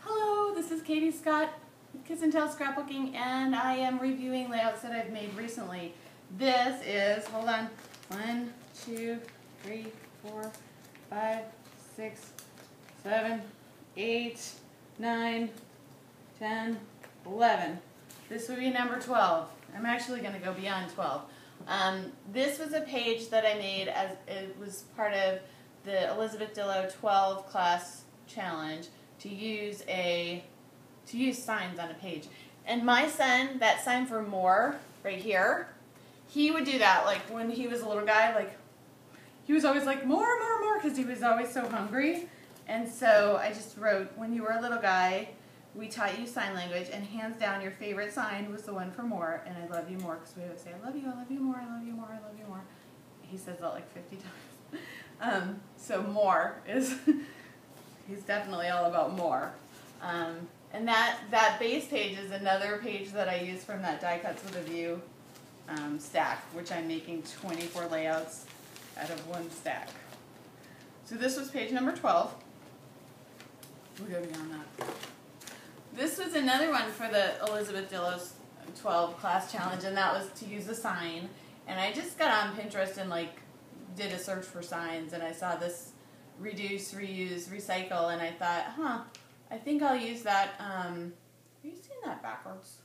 Hello, this is Katie Scott, Kiss and Tell Scrapbooking, and I am reviewing layouts that I've made recently. This is, hold on, 1, 2, 3, 4, 5, 6, 7, 8, 9, 10, 11. This would be number 12. I'm actually going to go beyond 12. This was a page that I made as it was part of the Elizabeth Dillow 12 class challenge to use signs on a page. And my son, that sign for more right here, he would do that like when he was a little guy, like he was always like more, because he was always so hungry. And so I just wrote, when you were a little guy, we taught you sign language, and hands down your favorite sign was the one for more, and I love you more, because we would say, I love you more, I love you more, I love you more. He says that like 50 times. So more is, he's definitely all about more. And that base page is another page that I use from that Die Cuts with a View stack, which I'm making 24 layouts out of one stack. So this was page number 12. We'll go beyond that. This was another one for the Elizabeth Dillow's 12 class challenge, and that was to use a sign. And I just got on Pinterest and like did a search for signs, and I saw this reduce, reuse, recycle, and I thought, I think I'll use that. Are you seeing that backwards?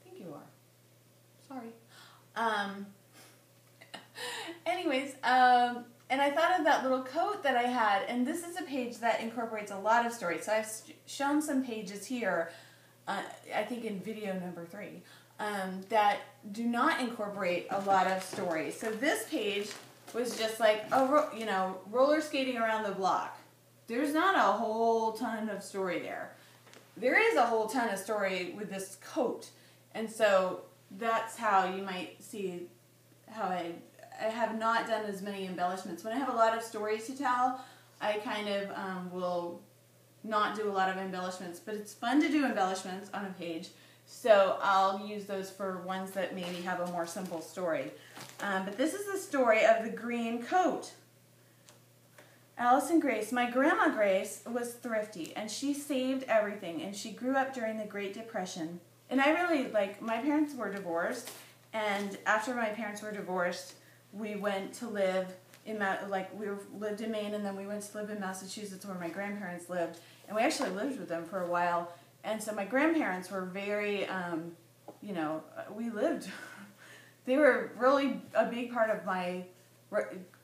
I think you are. Sorry. Anyways, and I thought of that little coat that I had, and this is a page that incorporates a lot of stories. So I've shown some pages here, I think in video number 3, that do not incorporate a lot of stories. So this page was just like, roller skating around the block. There's not a whole ton of story there. There is a whole ton of story with this coat, and so that's how you might see how I have not done as many embellishments. When I have a lot of stories to tell, I kind of will not do a lot of embellishments, but it's fun to do embellishments on a page, so I'll use those for ones that maybe have a more simple story. But this is the story of the green coat. Alice and Grace. My grandma Grace was thrifty, and she saved everything, and she grew up during the Great Depression. And I really, my parents were divorced, and after my parents were divorced, we went to live in, lived in Maine, and then we went to live in Massachusetts where my grandparents lived, and we actually lived with them for a while. And so my grandparents were very, we lived, they were really a big part of my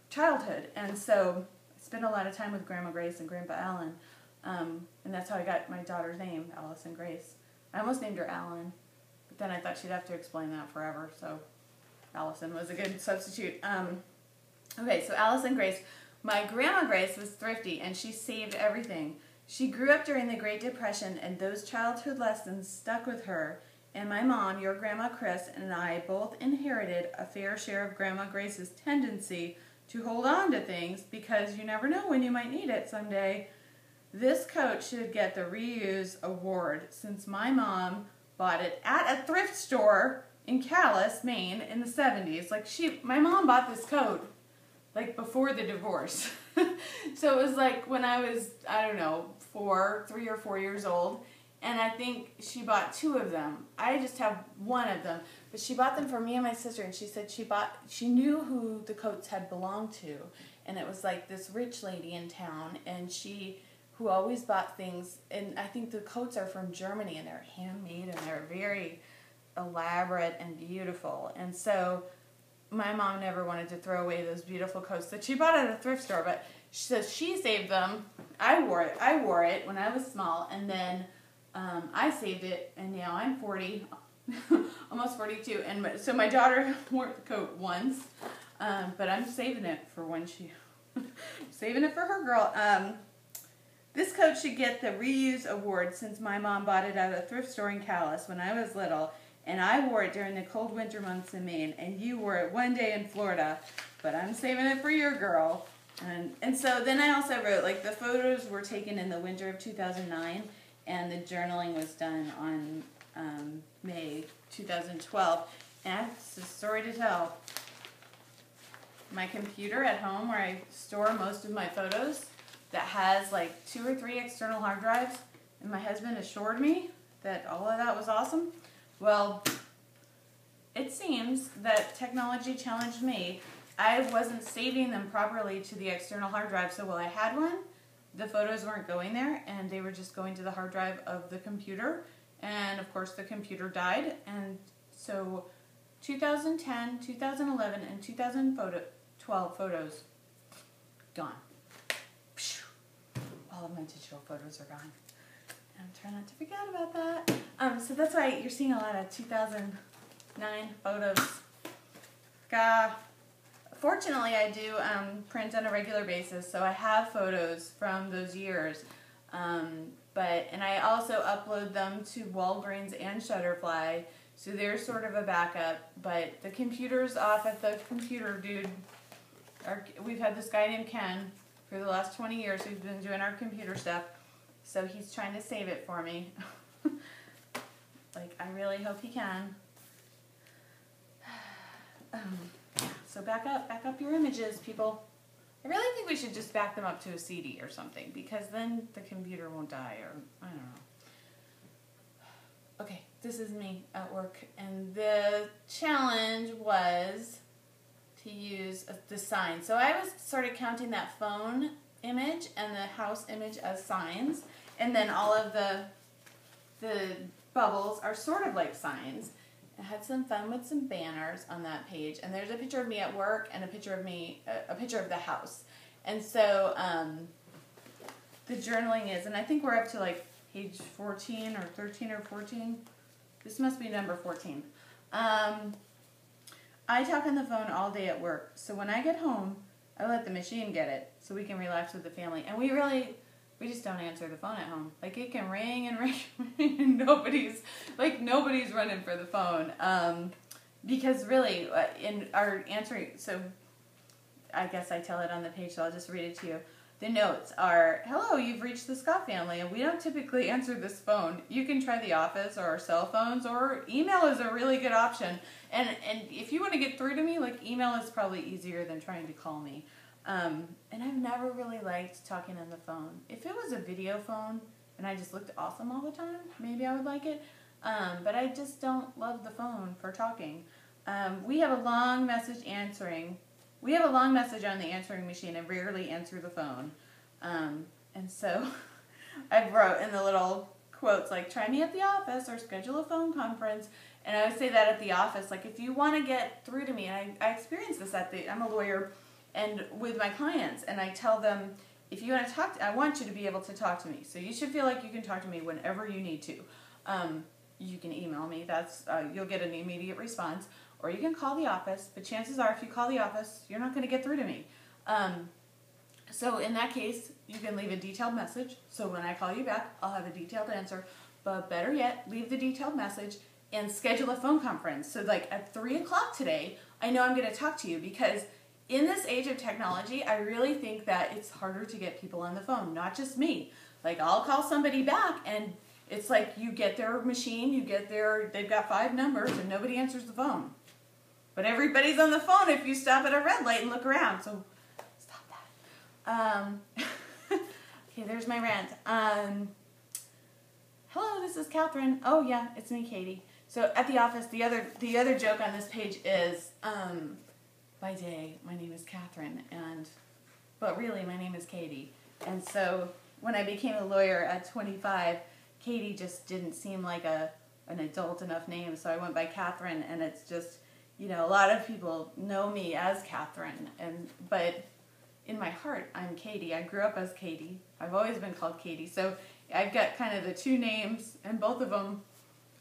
childhood, and so I spent a lot of time with Grandma Grace and Grandpa Alan, and that's how I got my daughter's name, Alice and Grace. I almost named her Alan, but then I thought she'd have to explain that forever, so Allison was a good substitute. Okay, so Alice and Grace. My grandma Grace was thrifty, and she saved everything. She grew up during the Great Depression, and those childhood lessons stuck with her. And my mom, your Grandma Chris, and I both inherited a fair share of Grandma Grace's tendency to hold on to things because you never know when you might need it someday. This coat should get the Reuse Award since my mom bought it at a thrift store in Calais, Maine in the 70s. My mom bought this coat before the divorce. So it was when I was, 3 or 4 years old, and I think she bought 2 of them. I just have 1 of them, but she bought them for me and my sister, and she said she knew who the coats had belonged to, and it was this rich lady in town, and who always bought things, and I think the coats are from Germany, and they're handmade, and they're very elaborate and beautiful. And so my mom never wanted to throw away those beautiful coats that she bought at a thrift store, but she saved them. I wore it when I was small, and then I saved it, and now I'm 40, almost 42, and so my daughter wore the coat once, but I'm saving it for when saving it for her girl. This coat should get the Reuse Award since my mom bought it at a thrift store in Calais when I was little, and I wore it during the cold winter months in Maine, and you wore it one day in Florida, but I'm saving it for your girl. And so then I also wrote, the photos were taken in the winter of 2009, and the journaling was done on May 2012, and I have a story to tell. My computer at home, where I store most of my photos, that has like 2 or 3 external hard drives, and my husband assured me that all of that was awesome. Well, it seems that technology challenged me. I wasn't saving them properly to the external hard drive, so while I had one, the photos weren't going there, and they were just going to the hard drive of the computer, and of course the computer died, and so 2010, 2011, and 2012 photos, gone. All of my digital photos are gone. And I'm trying not to forget about that. So that's why you're seeing a lot of 2009 photos. Fortunately, I do print on a regular basis, so I have photos from those years. And I also upload them to Walgreens and Shutterfly, so they're sort of a backup. But the computer's off at the computer, dude. We've had this guy named Ken for the last 20 years who's been doing our computer stuff, so he's trying to save it for me. Like, I really hope he can. So back up your images, people. I really think we should just back them up to a CD or something, because then the computer won't die, or I don't know. Okay, this is me at work, and the challenge was to use the sign. So I started counting that phone image and the house image as signs, and then all of the bubbles are sort of like signs. I had some fun with some banners on that page, and there's a picture of me at work and a picture of me, a picture of the house. And so the journaling is, and I think we're up to like page 14 or 13 or 14. This must be number 14. I talk on the phone all day at work, so when I get home, I let the machine get it so we can relax with the family. And we just don't answer the phone at home. Like, it can ring and ring and nobody's running for the phone. Because really, in our answering, so I guess I tell it on the page, so I'll just read it to you. The notes are, hello, you've reached the Scott family, and we don't typically answer this phone. You can try the office or our cell phones, or email is a really good option. And if you want to get through to me, like, email is probably easier than trying to call me. And I've never really liked talking on the phone. If it was a video phone and I just looked awesome all the time, maybe I would like it. But I just don't love the phone for talking. We have a long message answering. We have a long message on the answering machine and rarely answer the phone. And so I wrote in the little quotes, like, try me at the office or schedule a phone conference. And I would say that at the office, like, if you want to get through to me, and I experienced this I'm a lawyer, and with my clients, and I tell them, if you want to talk, I want you to be able to talk to me. So you should feel like you can talk to me whenever you need to. You can email me. That's you'll get an immediate response. Or you can call the office, but chances are if you call the office, you're not going to get through to me. So in that case, you can leave a detailed message. So when I call you back, I'll have a detailed answer. But better yet, leave the detailed message and schedule a phone conference. So like at 3 o'clock today, I know I'm going to talk to you, because in this age of technology, I really think that it's harder to get people on the phone, not just me. Like, I'll call somebody back, and it's like you get their machine, they've got 5 numbers, and nobody answers the phone. But everybody's on the phone if you stop at a red light and look around, so stop that. Okay, there's my rant. Hello, this is Catherine. Oh yeah, it's me, Katie. So at the office, the other joke on this page is, by day, my name is Catherine, but really my name is Katie. And so when I became a lawyer at 25, Katie just didn't seem like an adult enough name, so I went by Catherine, and it's just, a lot of people know me as Catherine, but in my heart, I'm Katie. I grew up as Katie. I've always been called Katie, so I've got kind of the 2 names, and both of them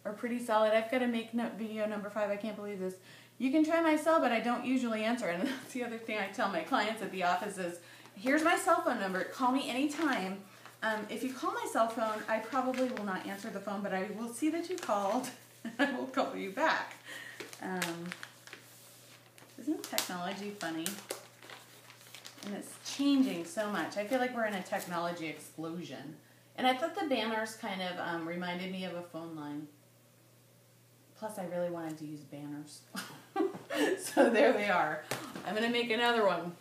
are pretty solid. I've got to make video number 5. I can't believe this. You can try my cell, but I don't usually answer. And that's the other thing I tell my clients at the office is, here's my cell phone number. Call me anytime. If you call my cell phone, I probably will not answer the phone, but I will see that you called, and I will call you back. Isn't technology funny? And it's changing so much. I feel like we're in a technology explosion. And I thought the banners kind of reminded me of a phone line. Plus, I really wanted to use banners. So there they are. I'm going to make another one.